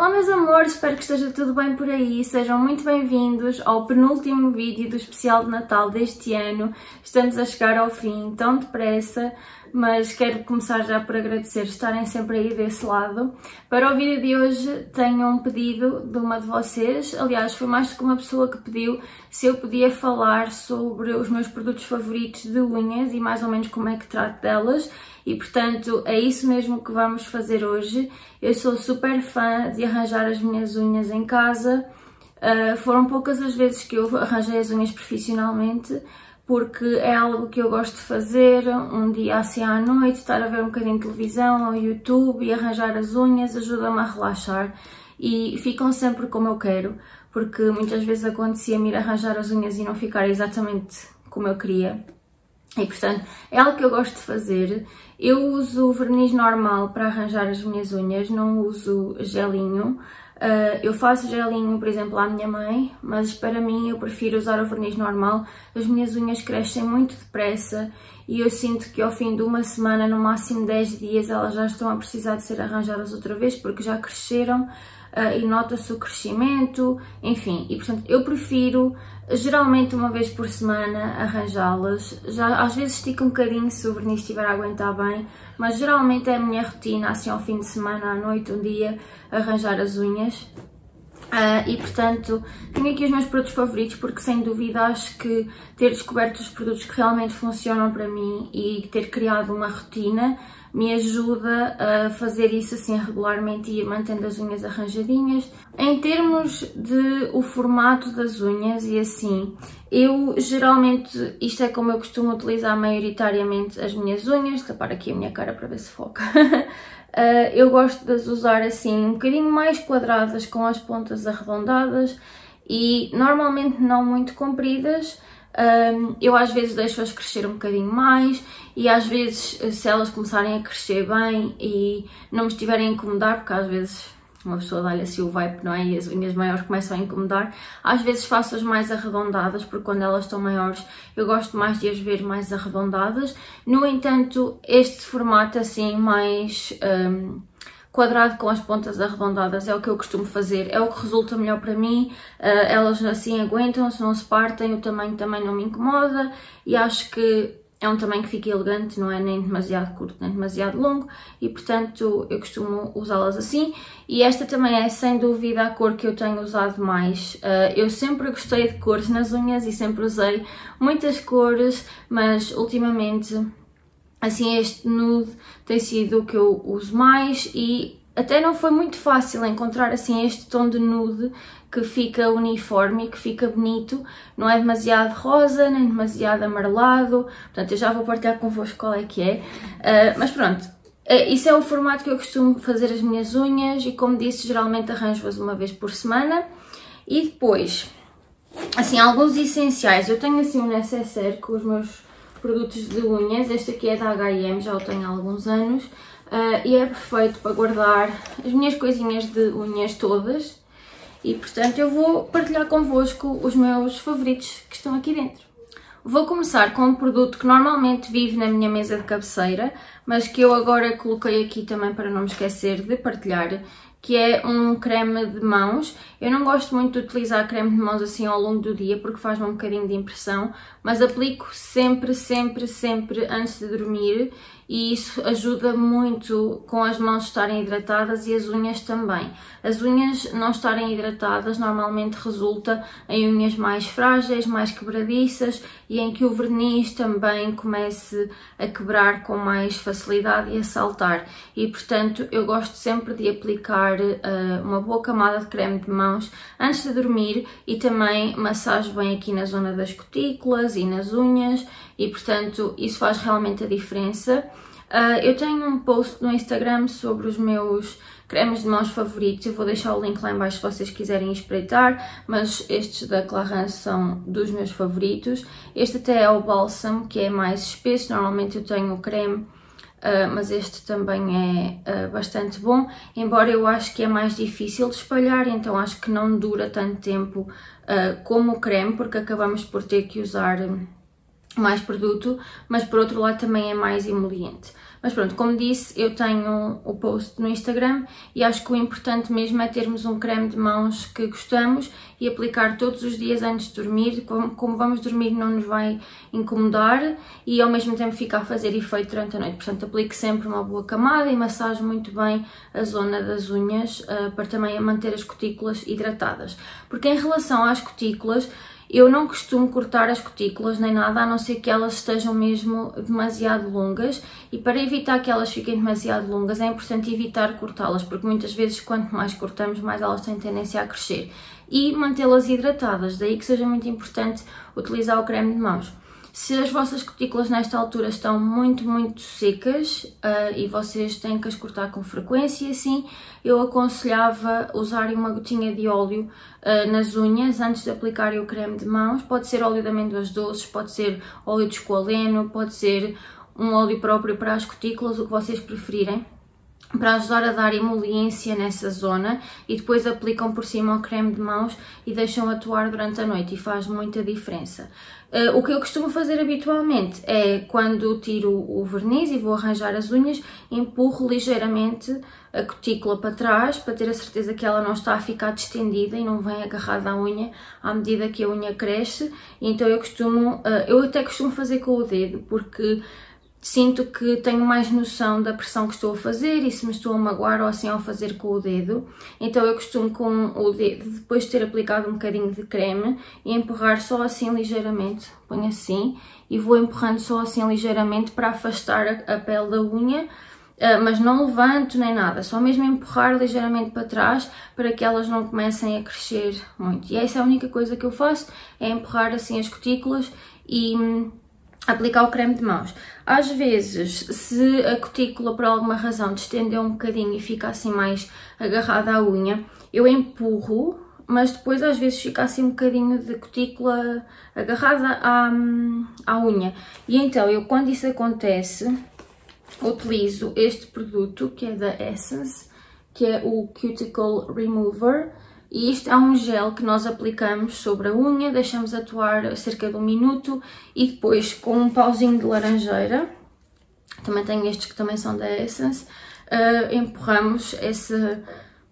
Olá meus amores, espero que esteja tudo bem por aí, sejam muito bem-vindos ao penúltimo vídeo do especial de Natal deste ano. Estamos a chegar ao fim tão depressa, mas quero começar já por agradecer estarem sempre aí desse lado. Para o vídeo de hoje tenho um pedido de uma de vocês, aliás foi mais do que uma pessoa que pediu se eu podia falar sobre os meus produtos favoritos de unhas e mais ou menos como é que trato delas. E portanto é isso mesmo que vamos fazer hoje. Eu sou super fã de arranjar as minhas unhas em casa. Foram poucas as vezes que eu arranjei as unhas profissionalmente, porque é algo que eu gosto de fazer um dia assim à noite, estar a ver um bocadinho de televisão ou YouTube e arranjar as unhas ajuda-me a relaxar e ficam sempre como eu quero, porque muitas vezes acontecia-me ir arranjar as unhas e não ficar exatamente como eu queria. E portanto é algo que eu gosto de fazer. Eu uso verniz normal para arranjar as minhas unhas, não uso gelinho. Eu faço gelinho, por exemplo, à minha mãe, mas para mim eu prefiro usar o verniz normal. As minhas unhas crescem muito depressa e eu sinto que ao fim de uma semana, no máximo 10 dias, elas já estão a precisar de ser arranjadas outra vez, porque já cresceram e nota-se o crescimento, enfim. E portanto eu prefiro geralmente uma vez por semana arranjá-las. Já às vezes estica um bocadinho se o verniz estiver a aguentar bem, mas geralmente é a minha rotina, assim ao fim de semana, à noite, um dia, arranjar as unhas. E portanto tenho aqui os meus produtos favoritos, porque sem dúvida acho que ter descoberto os produtos que realmente funcionam para mim e ter criado uma rotina me ajuda a fazer isso assim regularmente e ir mantendo as unhas arranjadinhas. Em termos de o formato das unhas e assim, eu geralmente, isto é como eu costumo utilizar maioritariamente as minhas unhas, tapar aqui a minha cara para ver se foca. Eu gosto de as usar assim um bocadinho mais quadradas, com as pontas arredondadas e normalmente não muito compridas. Eu às vezes deixo-as crescer um bocadinho mais e às vezes, se elas começarem a crescer bem e não me estiverem a incomodar, porque às vezes uma pessoa dá-lhe assim o vibe, não é? E as unhas maiores começam a incomodar, às vezes faço-as mais arredondadas, porque quando elas estão maiores eu gosto mais de as ver mais arredondadas. No entanto, este formato assim mais quadrado com as pontas arredondadas é o que eu costumo fazer, é o que resulta melhor para mim. Elas assim aguentam-se, não se partem, o tamanho também não me incomoda e acho que é um tamanho que fica elegante, não é nem demasiado curto nem demasiado longo e portanto eu costumo usá-las assim. E esta também é sem dúvida a cor que eu tenho usado mais. Eu sempre gostei de cores nas unhas e sempre usei muitas cores, mas ultimamente assim este nude tem sido o que eu uso mais e até não foi muito fácil encontrar assim este tom de nude que fica uniforme e que fica bonito, não é demasiado rosa nem demasiado amarelado, portanto eu já vou partilhar convosco qual é que é, mas pronto, isso é o formato que eu costumo fazer as minhas unhas e como disse geralmente arranjo-as uma vez por semana. E depois, assim alguns essenciais, eu tenho assim um necessaire com os meus produtos de unhas, este aqui é da H&M, já o tenho há alguns anos e é perfeito para guardar as minhas coisinhas de unhas todas e portanto eu vou partilhar convosco os meus favoritos que estão aqui dentro. Vou começar com um produto que normalmente vive na minha mesa de cabeceira, mas que eu agora coloquei aqui também para não me esquecer de partilhar, que é um creme de mãos. Eu não gosto muito de utilizar creme de mãos assim ao longo do dia porque faz-me um bocadinho de impressão, mas aplico sempre antes de dormir e isso ajuda muito com as mãos estarem hidratadas e as unhas também. As unhas não estarem hidratadas normalmente resulta em unhas mais frágeis, mais quebradiças e em que o verniz também comece a quebrar com mais facilidade e a saltar. E portanto eu gosto sempre de aplicar uma boa camada de creme de mãos antes de dormir e também massajo bem aqui na zona das cutículas e nas unhas e portanto isso faz realmente a diferença. Eu tenho um post no Instagram sobre os meus cremes de mãos favoritos, eu vou deixar o link lá em baixo se vocês quiserem espreitar, mas estes da Clarins são dos meus favoritos. Este até é o bálsamo, que é mais espesso, normalmente eu tenho o creme, mas este também é bastante bom, embora eu acho que é mais difícil de espalhar, então acho que não dura tanto tempo como o creme, porque acabamos por ter que usar mais produto, mas por outro lado também é mais emoliente. Mas pronto, como disse, eu tenho o post no Instagram e acho que o importante mesmo é termos um creme de mãos que gostamos e aplicar todos os dias antes de dormir. Como vamos dormir não nos vai incomodar e ao mesmo tempo fica a fazer efeito durante a noite. Portanto, aplique sempre uma boa camada e massage muito bem a zona das unhas para também manter as cutículas hidratadas. Porque em relação às cutículas, eu não costumo cortar as cutículas nem nada, a não ser que elas estejam mesmo demasiado longas, e para evitar que elas fiquem demasiado longas é importante evitar cortá-las, porque muitas vezes quanto mais cortamos, mais elas têm tendência a crescer, e mantê-las hidratadas, daí que seja muito importante utilizar o creme de mãos. Se as vossas cutículas nesta altura estão muito secas e vocês têm que as cortar com frequência, assim, eu aconselhava usarem uma gotinha de óleo nas unhas antes de aplicarem o creme de mãos. Pode ser óleo de amêndoas doces, pode ser óleo de esqualeno, pode ser um óleo próprio para as cutículas, o que vocês preferirem, para ajudar a dar emoliência nessa zona, e depois aplicam por cima o creme de mãos e deixam atuar durante a noite e faz muita diferença. O que eu costumo fazer habitualmente é, quando tiro o verniz e vou arranjar as unhas, empurro ligeiramente a cutícula para trás para ter a certeza que ela não está a ficar distendida e não vem agarrada à unha à medida que a unha cresce. Então eu até costumo fazer com o dedo, porque sinto que tenho mais noção da pressão que estou a fazer e se me estou a magoar ou assim ao fazer com o dedo. Então eu costumo com o dedo, depois de ter aplicado um bocadinho de creme, e empurrar só assim ligeiramente, ponho assim, e vou empurrando só assim ligeiramente para afastar a pele da unha, mas não levanto nem nada, só mesmo empurrar ligeiramente para trás para que elas não comecem a crescer muito. E essa é a única coisa que eu faço, é empurrar assim as cutículas e aplicar o creme de mãos. Às vezes, se a cutícula por alguma razão distendeu um bocadinho e fica assim mais agarrada à unha, eu empurro, mas depois às vezes fica assim um bocadinho de cutícula agarrada à unha. E então eu, quando isso acontece, utilizo este produto que é da Essence, que é o Cuticle Remover. E isto é um gel que nós aplicamos sobre a unha, deixamos atuar cerca de 1 minuto e depois, com um pauzinho de laranjeira, também tenho estes que também são da Essence, empurramos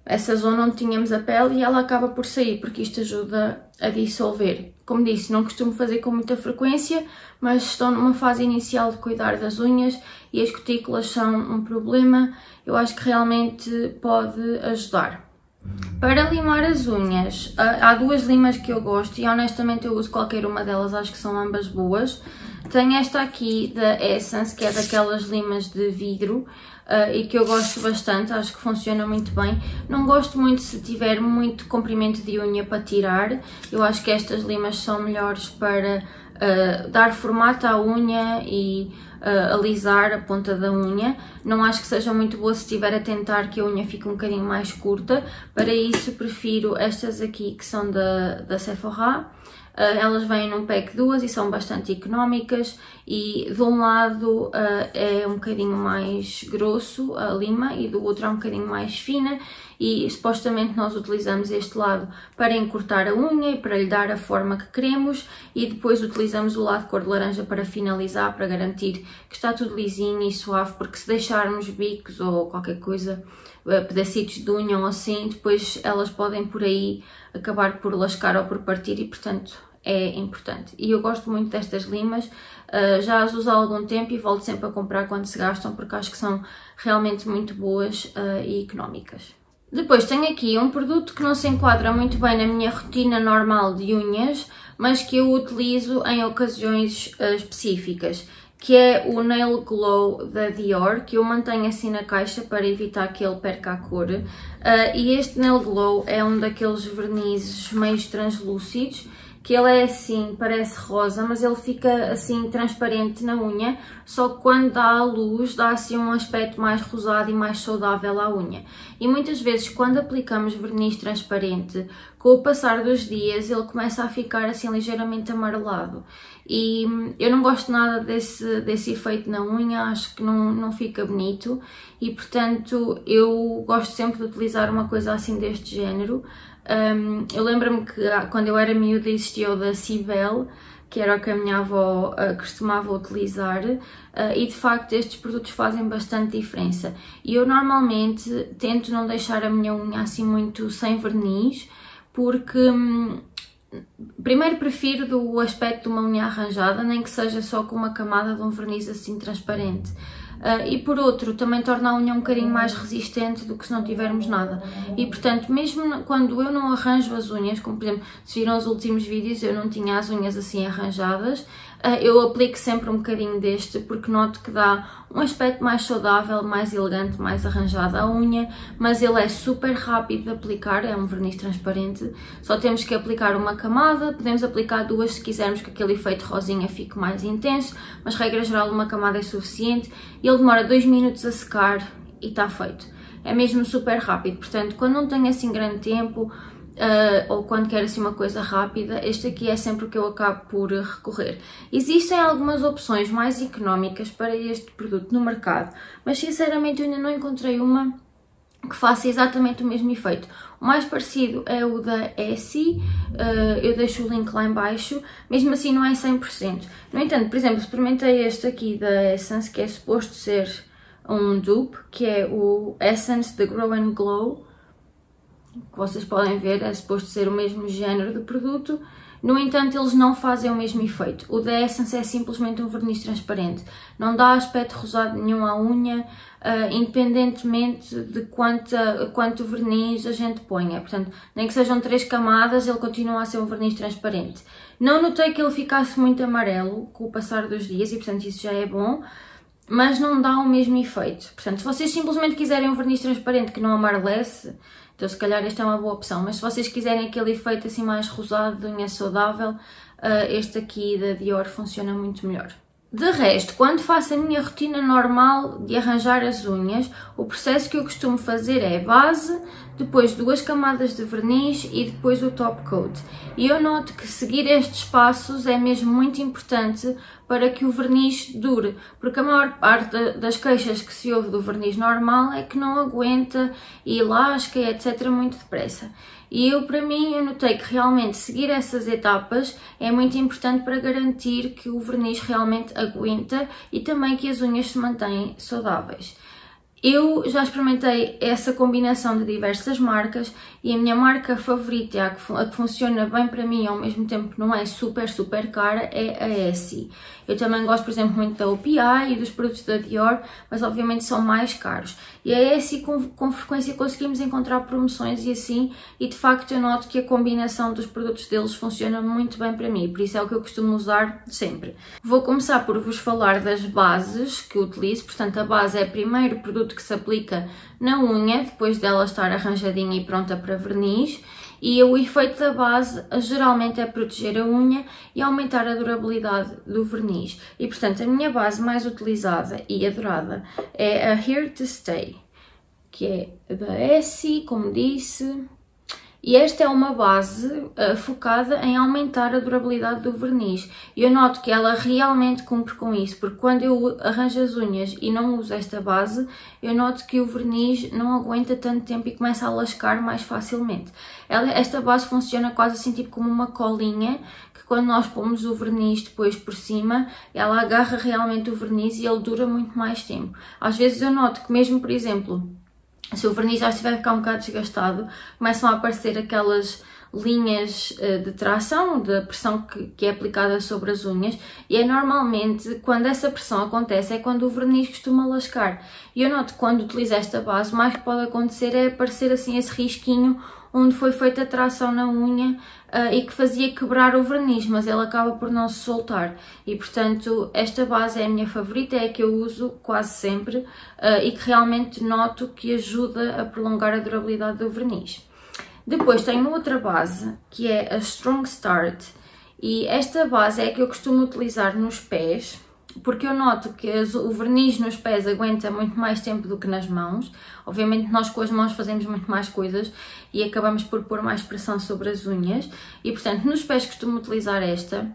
essa zona onde tínhamos a pele e ela acaba por sair, porque isto ajuda a dissolver. Como disse, não costumo fazer com muita frequência, mas estou numa fase inicial de cuidar das unhas e as cutículas são um problema, eu acho que realmente pode ajudar. Para limar as unhas, há duas limas que eu gosto e honestamente eu uso qualquer uma delas, acho que são ambas boas. Tenho esta aqui da Essence, que é daquelas limas de vidro e que eu gosto bastante, acho que funciona muito bem. Não gosto muito se tiver muito comprimento de unha para tirar, eu acho que estas limas são melhores para dar formato à unha e alisar a ponta da unha. Não acho que seja muito boa se estiver a tentar que a unha fique um bocadinho mais curta. Para isso prefiro estas aqui que são da Sephora. Elas vêm num pack duas e são bastante económicas e de um lado é um bocadinho mais grosso a lima e do outro é um bocadinho mais fina, e supostamente nós utilizamos este lado para encurtar a unha e para lhe dar a forma que queremos, e depois utilizamos o lado cor de laranja para finalizar, para garantir que está tudo lisinho e suave, porque se deixarmos bicos ou qualquer coisa, pedacitos de unha ou assim, depois elas podem por aí acabar por lascar ou por partir e portanto é importante. E eu gosto muito destas limas, já as uso há algum tempo e volto sempre a comprar quando se gastam, porque acho que são realmente muito boas e económicas. Depois tenho aqui um produto que não se enquadra muito bem na minha rotina normal de unhas, mas que eu utilizo em ocasiões específicas, que é o Nail Glow da Dior, que eu mantenho assim na caixa para evitar que ele perca a cor. E este Nail Glow é um daqueles vernizes meio translúcidos, que ele é assim, parece rosa, mas ele fica assim transparente na unha, só que quando dá à luz dá assim um aspecto mais rosado e mais saudável à unha. E muitas vezes quando aplicamos verniz transparente, com o passar dos dias ele começa a ficar assim ligeiramente amarelado. E eu não gosto nada desse efeito na unha, acho que não fica bonito e portanto eu gosto sempre de utilizar uma coisa assim deste género. Eu lembro-me que quando eu era miúda existia o da Cibele, que era o que a minha avó costumava utilizar, e de facto estes produtos fazem bastante diferença. E eu normalmente tento não deixar a minha unha assim muito sem verniz, porque primeiro prefiro o aspecto de uma unha arranjada, nem que seja só com uma camada de um verniz assim transparente. E por outro, também torna a unha um bocadinho mais resistente do que se não tivermos nada. E portanto, mesmo quando eu não arranjo as unhas, como por exemplo, se viram os últimos vídeos, eu não tinha as unhas assim arranjadas, eu aplico sempre um bocadinho deste, porque noto que dá um aspecto mais saudável, mais elegante, mais arranjado à unha, mas ele é super rápido de aplicar, é um verniz transparente, só temos que aplicar uma camada, podemos aplicar duas se quisermos que aquele efeito rosinha fique mais intenso, mas regra geral uma camada é suficiente, e ele demora 2 minutos a secar e está feito. É mesmo super rápido, portanto, quando não tenho assim grande tempo, ou quando quero assim uma coisa rápida, este aqui é sempre o que eu acabo por recorrer. Existem algumas opções mais económicas para este produto no mercado, mas sinceramente eu ainda não encontrei uma que faça exatamente o mesmo efeito. O mais parecido é o da Essie, eu deixo o link lá em baixo, mesmo assim não é 100%. No entanto, por exemplo, experimentei este aqui da Essence, que é suposto ser um dupe, que é o Essence The Grow and Glow, que vocês podem ver, é suposto ser o mesmo género de produto. No entanto, eles não fazem o mesmo efeito. O da Essence é simplesmente um verniz transparente, não dá aspecto rosado nenhum à unha, independentemente de quanto verniz a gente ponha. Portanto, nem que sejam 3 camadas, ele continua a ser um verniz transparente. Não notei que ele ficasse muito amarelo com o passar dos dias e, portanto, isso já é bom, mas não dá o mesmo efeito. Portanto, se vocês simplesmente quiserem um verniz transparente que não amarelece, então se calhar esta é uma boa opção, mas se vocês quiserem aquele efeito assim mais rosado, de unha saudável, este aqui da Dior funciona muito melhor. De resto, quando faço a minha rotina normal de arranjar as unhas, o processo que eu costumo fazer é base, depois 2 camadas de verniz e depois o top coat. E eu noto que seguir estes passos é mesmo muito importante para que o verniz dure, porque a maior parte das queixas que se ouve do verniz normal é que não aguenta e lasca, etc. muito depressa. E para mim, eu notei que realmente seguir essas etapas é muito importante para garantir que o verniz realmente aguenta e também que as unhas se mantêm saudáveis. Eu já experimentei essa combinação de diversas marcas e a minha marca favorita, a que funciona bem para mim e ao mesmo tempo não é super cara, é a Essie. Eu também gosto, por exemplo, muito da OPI e dos produtos da Dior, mas obviamente são mais caros. E a Essie com frequência conseguimos encontrar promoções e assim, e de facto eu noto que a combinação dos produtos deles funciona muito bem para mim, por isso é o que eu costumo usar sempre. Vou começar por vos falar das bases que utilizo, portanto a base é primeiro o produto que se aplica na unha, depois dela estar arranjadinha e pronta para verniz, e o efeito da base geralmente é proteger a unha e aumentar a durabilidade do verniz. E portanto a minha base mais utilizada e adorada é a Here to Stay, que é da Essie, como disse. E esta é uma base focada em aumentar a durabilidade do verniz. E eu noto que ela realmente cumpre com isso, porque quando eu arranjo as unhas e não uso esta base, eu noto que o verniz não aguenta tanto tempo e começa a lascar mais facilmente. Esta base funciona quase assim tipo como uma colinha, que quando nós pomos o verniz depois por cima, ela agarra realmente o verniz e ele dura muito mais tempo. Às vezes eu noto que mesmo, por exemplo, se o verniz já estiver a ficar um bocado desgastado, começam a aparecer aquelas linhas de tração, da pressão que é aplicada sobre as unhas, e é normalmente quando essa pressão acontece, é quando o verniz costuma lascar. E eu noto que quando utilizo esta base, o mais que pode acontecer é aparecer assim esse risquinho onde foi feita a tração na unha e que fazia quebrar o verniz, mas ele acaba por não se soltar. E portanto esta base é a minha favorita, é a que eu uso quase sempre e que realmente noto que ajuda a prolongar a durabilidade do verniz. Depois tenho outra base, que é a Strong Start, e esta base é a que eu costumo utilizar nos pés, porque eu noto que o verniz nos pés aguenta muito mais tempo do que nas mãos. Obviamente nós com as mãos fazemos muito mais coisas e acabamos por pôr mais pressão sobre as unhas, e portanto nos pés costumo utilizar esta.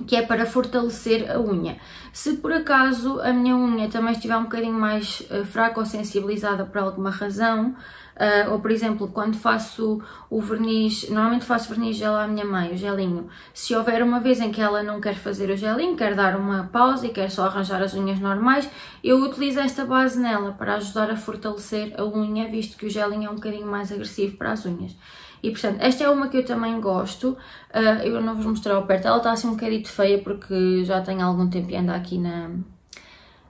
que é para fortalecer a unha. Se por acaso a minha unha também estiver um bocadinho mais fraca ou sensibilizada por alguma razão, ou por exemplo, quando faço o verniz, normalmente faço verniz gel à minha mãe, o gelinho. Se houver uma vez em que ela não quer fazer o gelinho, quer dar uma pausa e quer só arranjar as unhas normais, eu utilizo esta base nela para ajudar a fortalecer a unha, visto que o gelinho é um bocadinho mais agressivo para as unhas. E portanto, esta é uma que eu também gosto, eu não vos mostrar ao perto, ela está assim um bocadinho feia porque já tem algum tempo e anda aqui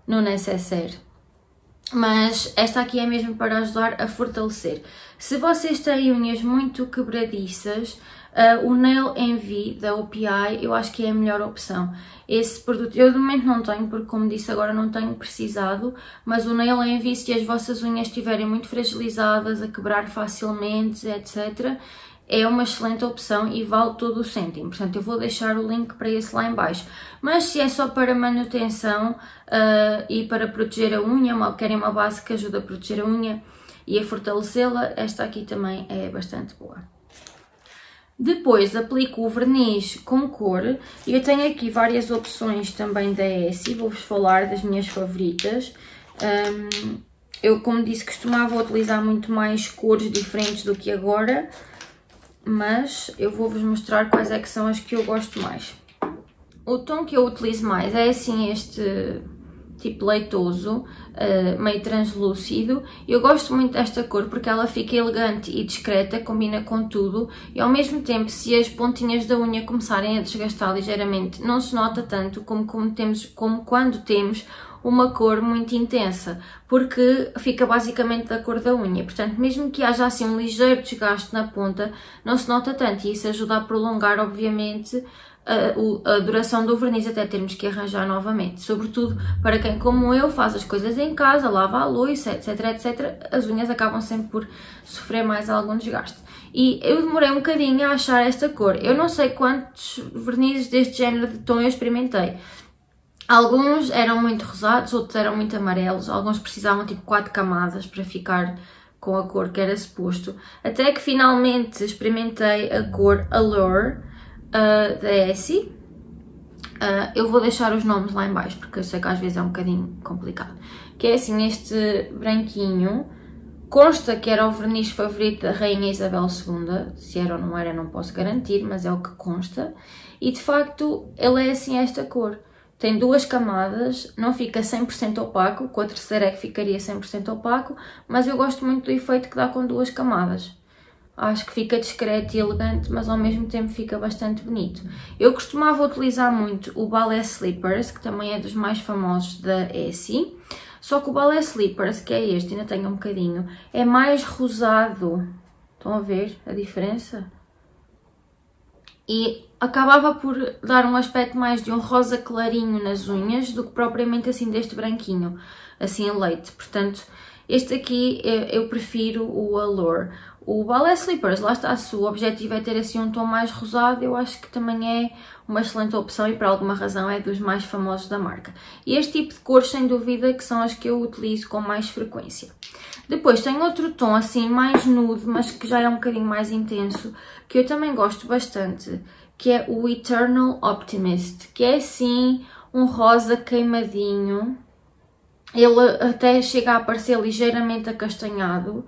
no necessaire. Mas esta aqui é mesmo para ajudar a fortalecer. Se vocês têm unhas muito quebradiças, o Nail Envy da OPI eu acho que é a melhor opção. Esse produto eu de momento não tenho, porque como disse agora não tenho precisado, mas o Nail Envy, se as vossas unhas estiverem muito fragilizadas, a quebrar facilmente, etc., é uma excelente opção e vale todo o cêntimo. Portanto, eu vou deixar o link para esse lá em baixo. Mas se é só para manutenção e para proteger a unha, querem uma base que ajuda a proteger a unha e a fortalecê-la, esta aqui também é bastante boa. Depois aplico o verniz com cor e eu tenho aqui várias opções também da Essie, vou-vos falar das minhas favoritas. Eu, como disse, costumava utilizar muito mais cores diferentes do que agora, mas eu vou-vos mostrar quais é que são as que eu gosto mais. O tom que eu utilizo mais é assim este tipo leitoso, meio translúcido. Eu gosto muito desta cor porque ela fica elegante e discreta, combina com tudo e ao mesmo tempo, se as pontinhas da unha começarem a desgastar ligeiramente, não se nota tanto como quando temos uma cor muito intensa, porque fica basicamente da cor da unha. Portanto, mesmo que haja assim um ligeiro desgaste na ponta, não se nota tanto e isso ajuda a prolongar, obviamente, a duração do verniz até termos que arranjar novamente. Sobretudo para quem, como eu, faz as coisas em casa, lava a louça, etc, etc, as unhas acabam sempre por sofrer mais algum desgaste. E eu demorei um bocadinho a achar esta cor. Eu não sei quantos vernizes deste género de tom eu experimentei. Alguns eram muito rosados, outros eram muito amarelos, alguns precisavam tipo 4 camadas para ficar com a cor que era suposto. Até que finalmente experimentei a cor Allure da Essie. Eu vou deixar os nomes lá em baixo porque eu sei que às vezes é um bocadinho complicado. Que é assim este branquinho, consta que era o verniz favorito da Rainha Isabel II, se era ou não era não posso garantir, mas é o que consta. E de facto ele é assim esta cor. Tem 2 camadas, não fica 100% opaco, com a terceira é que ficaria 100% opaco, mas eu gosto muito do efeito que dá com 2 camadas. Acho que fica discreto e elegante, mas ao mesmo tempo fica bastante bonito. Eu costumava utilizar muito o Ballet Slippers, que também é dos mais famosos da Essie, só que o Ballet Slippers, que é este, ainda tenho um bocadinho, é mais rosado. Estão a ver a diferença? E acabava por dar um aspecto mais de um rosa clarinho nas unhas do que propriamente assim deste branquinho, assim em leite. Portanto, este aqui eu prefiro o Allure. O Ballet Slippers, lá está, se o objetivo é ter assim um tom mais rosado, eu acho que também é uma excelente opção e por alguma razão é dos mais famosos da marca. E este tipo de cores, sem dúvida, que são as que eu utilizo com mais frequência. Depois tem outro tom assim mais nude, mas que já é um bocadinho mais intenso, que eu também gosto bastante, que é o Eternal Optimist, que é assim um rosa queimadinho. Ele até chega a parecer ligeiramente acastanhado.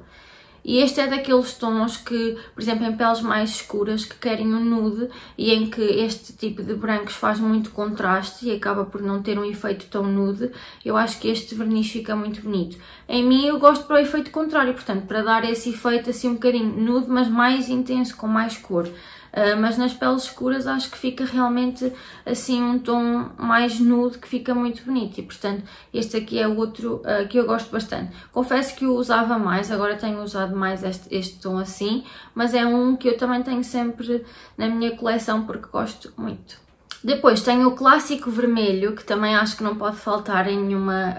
E este é daqueles tons que, por exemplo, em peles mais escuras que querem um nude e em que este tipo de brancos faz muito contraste e acaba por não ter um efeito tão nude, eu acho que este verniz fica muito bonito. Em mim eu gosto para o efeito contrário, portanto, para dar esse efeito assim um bocadinho nude, mas mais intenso, com mais cor. Mas nas peles escuras acho que fica realmente assim um tom mais nude que fica muito bonito e portanto este aqui é outro que eu gosto bastante. Confesso que o usava mais, agora tenho usado mais este tom assim, mas é um que eu também tenho sempre na minha coleção porque gosto muito. Depois tenho o clássico vermelho, que também acho que não pode faltar em nenhuma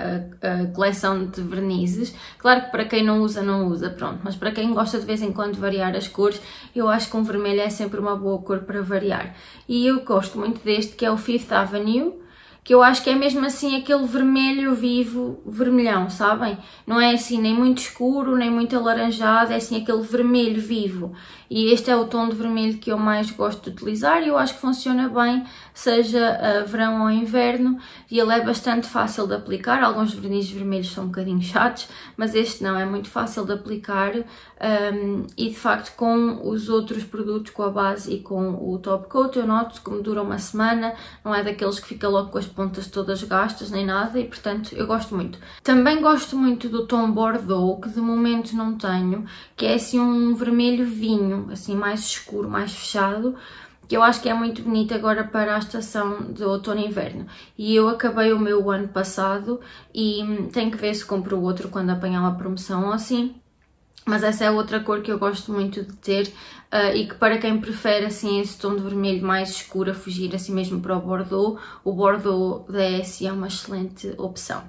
coleção de vernizes. Claro que para quem não usa, pronto. Mas para quem gosta de vez em quando variar as cores, eu acho que um vermelho é sempre uma boa cor para variar. E eu gosto muito deste, que é o Fifth Avenue. que eu acho que é mesmo assim aquele vermelho vivo, vermelhão, sabem? Não é assim nem muito escuro, nem muito alaranjado, é assim aquele vermelho vivo. E este é o tom de vermelho que eu mais gosto de utilizar e eu acho que funciona bem, seja verão ou inverno, e ele é bastante fácil de aplicar. Alguns vernizes vermelhos são um bocadinho chatos, mas este não, é muito fácil de aplicar e de facto com os outros produtos, com a base e com o top coat, eu noto que me dura uma semana, não é daqueles que fica logo com as pontas todas gastas nem nada e portanto eu gosto muito. Também gosto muito do tom Bordeaux, que de momento não tenho, que é assim um vermelho vinho, assim mais escuro, mais fechado, que eu acho que é muito bonito agora para a estação de outono e inverno. E eu acabei o meu ano passado e tenho que ver se compro outro quando apanhar uma promoção ou assim. Mas essa é outra cor que eu gosto muito de ter e que para quem prefere assim esse tom de vermelho mais escuro, a fugir assim mesmo para o Bordeaux da Essie é uma excelente opção.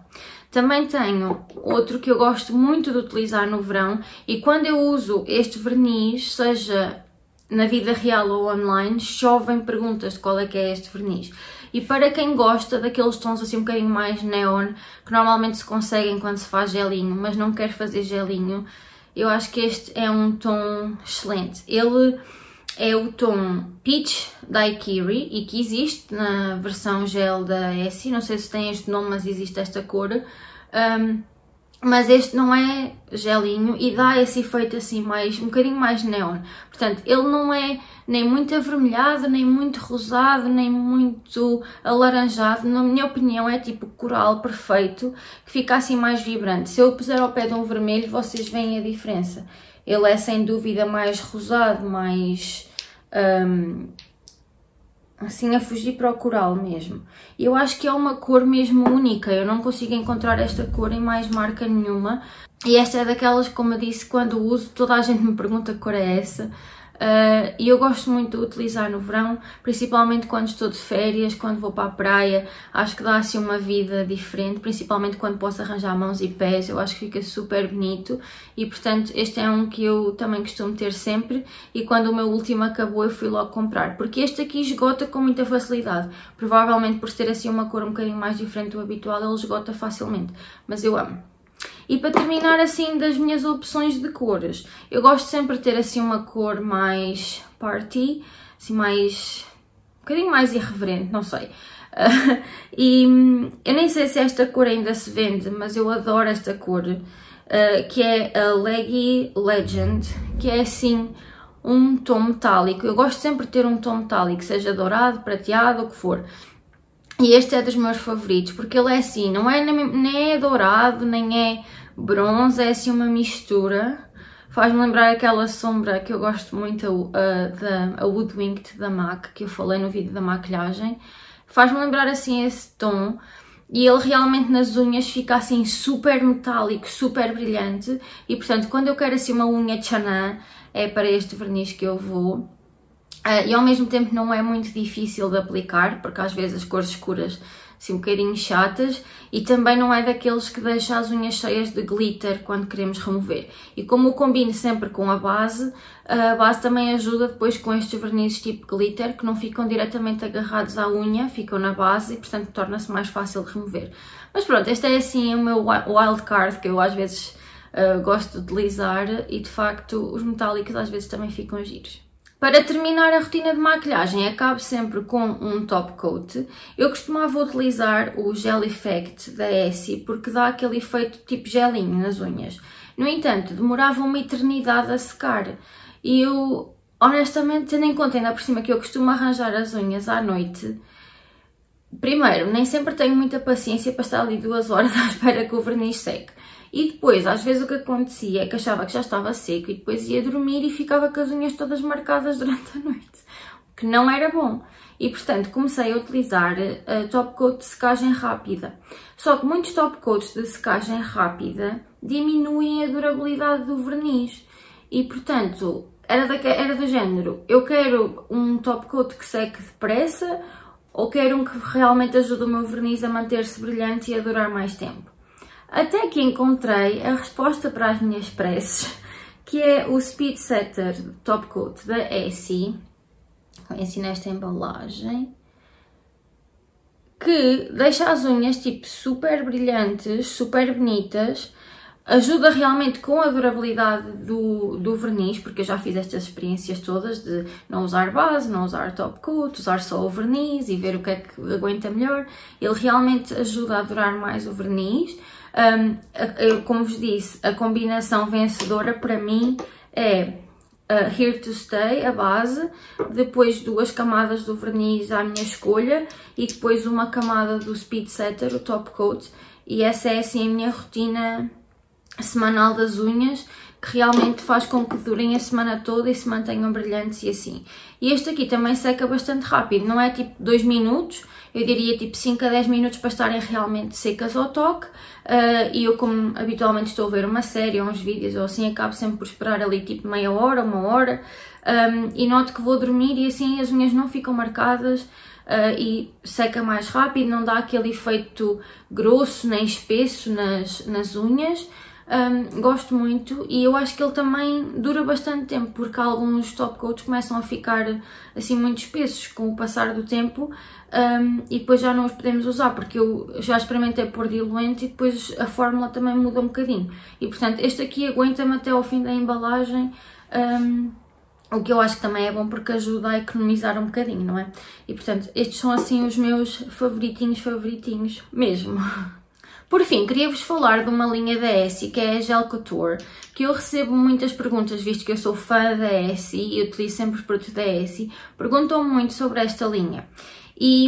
Também tenho outro que eu gosto muito de utilizar no verão e quando eu uso este verniz, seja na vida real ou online, chovem perguntas de qual é que é este verniz. E para quem gosta daqueles tons assim um bocadinho mais neon, que normalmente se conseguem quando se faz gelinho, mas não quer fazer gelinho, eu acho que este é um tom excelente. Ele é o tom Peach Daiquiri e que existe na versão gel da Essie. Não sei se tem este nome, mas existe esta cor. Mas este não é gelinho e dá esse efeito assim um bocadinho mais neon. Portanto, ele não é nem muito avermelhado, nem muito rosado, nem muito alaranjado. Na minha opinião é tipo coral perfeito, que fica assim mais vibrante. Se eu puser ao pé de um vermelho, vocês veem a diferença. Ele é sem dúvida mais rosado, mais assim a fugir para o coral mesmo. Eu acho que é uma cor mesmo única, eu não consigo encontrar esta cor em mais marca nenhuma. E esta é daquelas, como eu disse, quando uso, toda a gente me pergunta que cor é essa. E eu gosto muito de utilizar no verão, principalmente quando estou de férias, quando vou para a praia, acho que dá assim uma vida diferente, principalmente quando posso arranjar mãos e pés, eu acho que fica super bonito e portanto este é um que eu também costumo ter sempre e quando o meu último acabou eu fui logo comprar, porque este aqui esgota com muita facilidade, provavelmente por ter assim uma cor um bocadinho mais diferente do habitual ele esgota facilmente, mas eu amo. E para terminar assim das minhas opções de cores, eu gosto sempre de ter assim uma cor mais party, assim mais, um bocadinho mais irreverente, não sei. E eu nem sei se esta cor ainda se vende, mas eu adoro esta cor, que é a Leggy Legend, que é assim um tom metálico. Eu gosto sempre de ter um tom metálico, seja dourado, prateado, o que for. E este é dos meus favoritos, porque ele é assim, não é, nem é dourado, nem é bronze, é assim uma mistura. Faz-me lembrar aquela sombra que eu gosto muito, a Woodwinked da MAC, que eu falei no vídeo da maquilhagem. Faz-me lembrar assim esse tom. E ele realmente nas unhas fica assim super metálico, super brilhante. E portanto, quando eu quero assim uma unha Chanel, é para este verniz que eu vou. E ao mesmo tempo não é muito difícil de aplicar, porque às vezes as cores escuras são um bocadinho chatas e também não é daqueles que deixa as unhas cheias de glitter quando queremos remover. E como o combino sempre com a base também ajuda depois com estes vernizes tipo glitter que não ficam diretamente agarrados à unha, ficam na base e portanto torna-se mais fácil de remover. Mas pronto, este é assim o meu wildcard que eu às vezes gosto de utilizar e de facto os metálicos às vezes também ficam giros. Para terminar a rotina de maquilhagem, acabo sempre com um top coat. Eu costumava utilizar o Gel Effect da Essie porque dá aquele efeito tipo gelinho nas unhas. No entanto, demorava uma eternidade a secar. E eu, honestamente, tendo em conta ainda por cima que eu costumo arranjar as unhas à noite, primeiro, nem sempre tenho muita paciência para estar ali 2 horas à espera que o verniz seque. E depois, às vezes o que acontecia é que achava que já estava seco e depois ia dormir e ficava com as unhas todas marcadas durante a noite, o que não era bom. E portanto comecei a utilizar top coat de secagem rápida. Só que muitos top coats de secagem rápida diminuem a durabilidade do verniz. E portanto, era do género, eu quero um top coat que seque depressa ou quero um que realmente ajude o meu verniz a manter-se brilhante e a durar mais tempo. Até que encontrei a resposta para as minhas preces, que é o Speed Setter Top Coat da Essie, assim nesta embalagem, que deixa as unhas tipo super brilhantes, super bonitas, ajuda realmente com a durabilidade do verniz, porque eu já fiz estas experiências todas de não usar base, não usar top coat, usar só o verniz e ver o que é que aguenta melhor. Ele realmente ajuda a durar mais o verniz. Como vos disse, a combinação vencedora para mim é Here to Stay, a base, depois 2 camadas do verniz à minha escolha e depois uma camada do Speed Setter, o top coat, e essa é assim a minha rotina semanal das unhas, que realmente faz com que durem a semana toda e se mantenham brilhantes e assim. E este aqui também seca bastante rápido, não é tipo 2 minutos, eu diria tipo 5 a 10 minutos para estarem realmente secas ao toque. E eu, como habitualmente estou a ver uma série ou uns vídeos ou assim, acabo sempre por esperar ali tipo meia hora, 1 hora, e noto que vou dormir e assim as unhas não ficam marcadas. E seca mais rápido, não dá aquele efeito grosso nem espesso nas unhas. Gosto muito e eu acho que ele também dura bastante tempo, porque alguns top coats começam a ficar assim muito espessos com o passar do tempo, e depois já não os podemos usar, porque eu já experimentei pôr diluente e depois a fórmula também muda um bocadinho, e portanto este aqui aguenta-me até ao fim da embalagem, o que eu acho que também é bom porque ajuda a economizar um bocadinho, não é? E portanto estes são assim os meus favoritinhos mesmo. Por fim, queria-vos falar de uma linha da Essie, que é a Gel Couture, que eu recebo muitas perguntas, visto que eu sou fã da Essie e utilizo sempre os produtos da Essie, perguntam-me muito sobre esta linha. E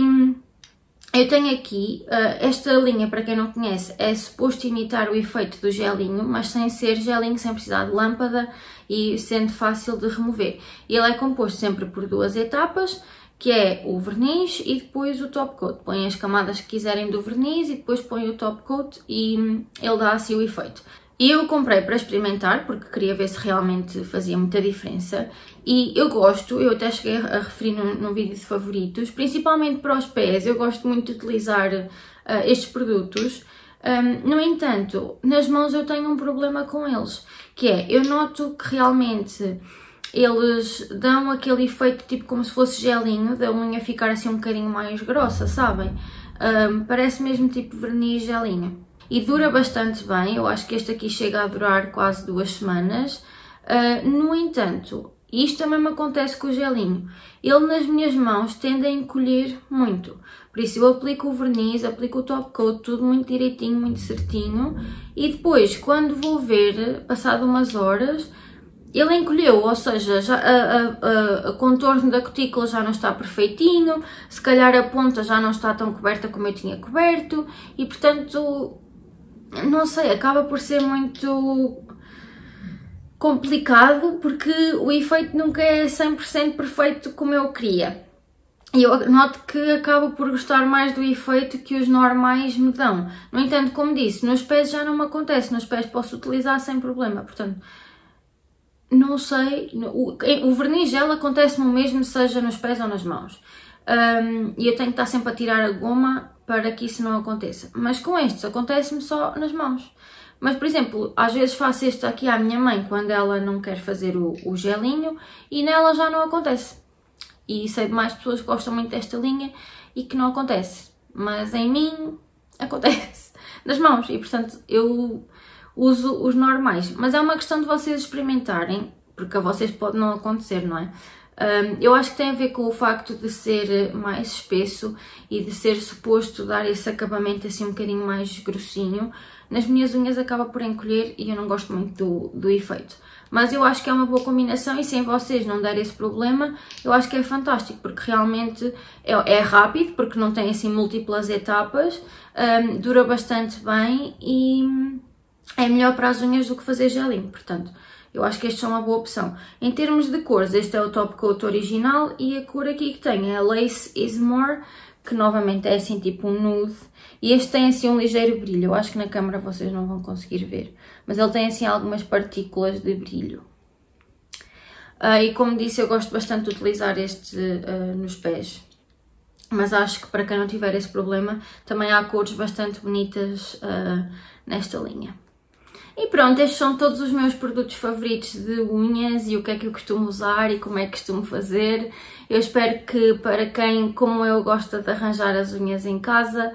eu tenho aqui, esta linha, para quem não conhece, é suposto imitar o efeito do gelinho, mas sem ser gelinho, sem precisar de lâmpada e sendo fácil de remover. Ele é composto sempre por 2 etapas, que é o verniz e depois o top coat. Põem as camadas que quiserem do verniz e depois põem o top coat e ele dá assim o efeito. E eu comprei para experimentar porque queria ver se realmente fazia muita diferença e eu gosto, eu até cheguei a referir num vídeo de favoritos, principalmente para os pés, eu gosto muito de utilizar estes produtos. No entanto, nas mãos eu tenho um problema com eles, que é, eu noto que realmente eles dão aquele efeito tipo como se fosse gelinho, da unha ficar assim um bocadinho mais grossa, sabem? Parece mesmo tipo verniz gelinho. E dura bastante bem, eu acho que este aqui chega a durar quase 2 semanas. No entanto, isto também me acontece com o gelinho. Ele nas minhas mãos tende a encolher muito. Por isso eu aplico o verniz, aplico o top coat, tudo muito direitinho, muito certinho. E depois, quando vou ver, passado umas horas, ele encolheu, ou seja, já a contorno da cutícula já não está perfeitinho, se calhar a ponta já não está tão coberta como eu tinha coberto e, portanto, não sei, acaba por ser muito complicado porque o efeito nunca é 100% perfeito como eu queria. E eu noto que acabo por gostar mais do efeito que os normais me dão. No entanto, como disse, nos pés já não me acontece, nos pés posso utilizar sem problema, portanto... Não sei, o verniz gel acontece-me o mesmo, seja nos pés ou nas mãos. E eu tenho que estar sempre a tirar a goma para que isso não aconteça. Mas com estes acontece-me só nas mãos. Mas, por exemplo, às vezes faço este aqui à minha mãe quando ela não quer fazer o gelinho e nela já não acontece. E sei de mais pessoas que gostam muito desta linha e que não acontece. Mas em mim acontece nas mãos e, portanto, eu... uso os normais, mas é uma questão de vocês experimentarem, porque a vocês pode não acontecer, não é? Eu acho que tem a ver com o facto de ser mais espesso e de ser suposto dar esse acabamento assim um bocadinho mais grossinho. Nas minhas unhas acaba por encolher e eu não gosto muito do efeito. Mas eu acho que é uma boa combinação e sem vocês não der esse problema, eu acho que é fantástico, porque realmente é rápido, porque não tem assim múltiplas etapas, dura bastante bem e... é melhor para as unhas do que fazer gelinho, portanto, eu acho que estes são uma boa opção. Em termos de cores, este é o top coat original e a cor aqui que tem é a Lace Is More, que novamente é assim tipo um nude. E este tem assim um ligeiro brilho, eu acho que na câmera vocês não vão conseguir ver, mas ele tem assim algumas partículas de brilho. E como disse, eu gosto bastante de utilizar este nos pés. Mas acho que para quem não tiver esse problema, também há cores bastante bonitas nesta linha. E pronto, estes são todos os meus produtos favoritos de unhas e o que é que eu costumo usar e como é que costumo fazer. Eu espero que para quem, como eu, gosta de arranjar as unhas em casa,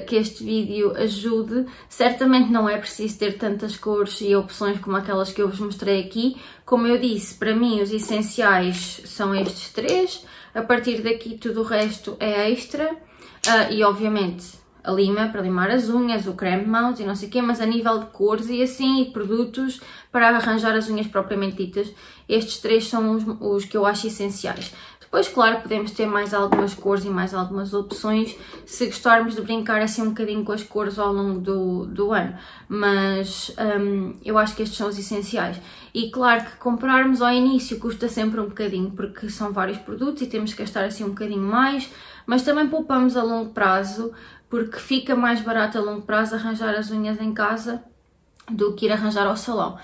que este vídeo ajude. Certamente não é preciso ter tantas cores e opções como aquelas que eu vos mostrei aqui. Como eu disse, para mim os essenciais são estes 3. A partir daqui tudo o resto é extra. E obviamente a lima para limar as unhas, o creme de mãos e não sei o quê, mas a nível de cores e assim, e produtos para arranjar as unhas propriamente ditas, estes 3 são os que eu acho essenciais. Depois, claro, podemos ter mais algumas cores e mais algumas opções se gostarmos de brincar assim um bocadinho com as cores ao longo do ano, mas eu acho que estes são os essenciais. E claro que comprarmos ao início custa sempre um bocadinho, porque são vários produtos e temos que gastar assim um bocadinho mais, mas também poupamos a longo prazo, porque fica mais barato a longo prazo arranjar as unhas em casa do que ir arranjar ao salão.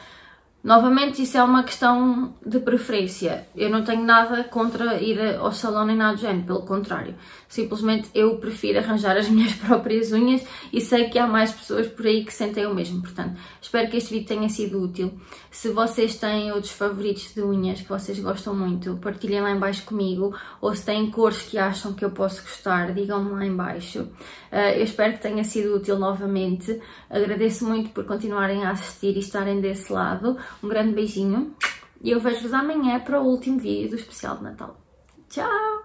Novamente, isso é uma questão de preferência. Eu não tenho nada contra ir ao salão nem nada do género, pelo contrário. Simplesmente eu prefiro arranjar as minhas próprias unhas e sei que há mais pessoas por aí que sentem o mesmo. Portanto, espero que este vídeo tenha sido útil. Se vocês têm outros favoritos de unhas que vocês gostam muito, partilhem lá em baixo comigo. Ou se têm cores que acham que eu posso gostar, digam-me lá em baixo. Eu espero que tenha sido útil novamente. Agradeço muito por continuarem a assistir e estarem desse lado. Um grande beijinho e eu vejo-vos amanhã para o último vídeo do especial de Natal. Tchau!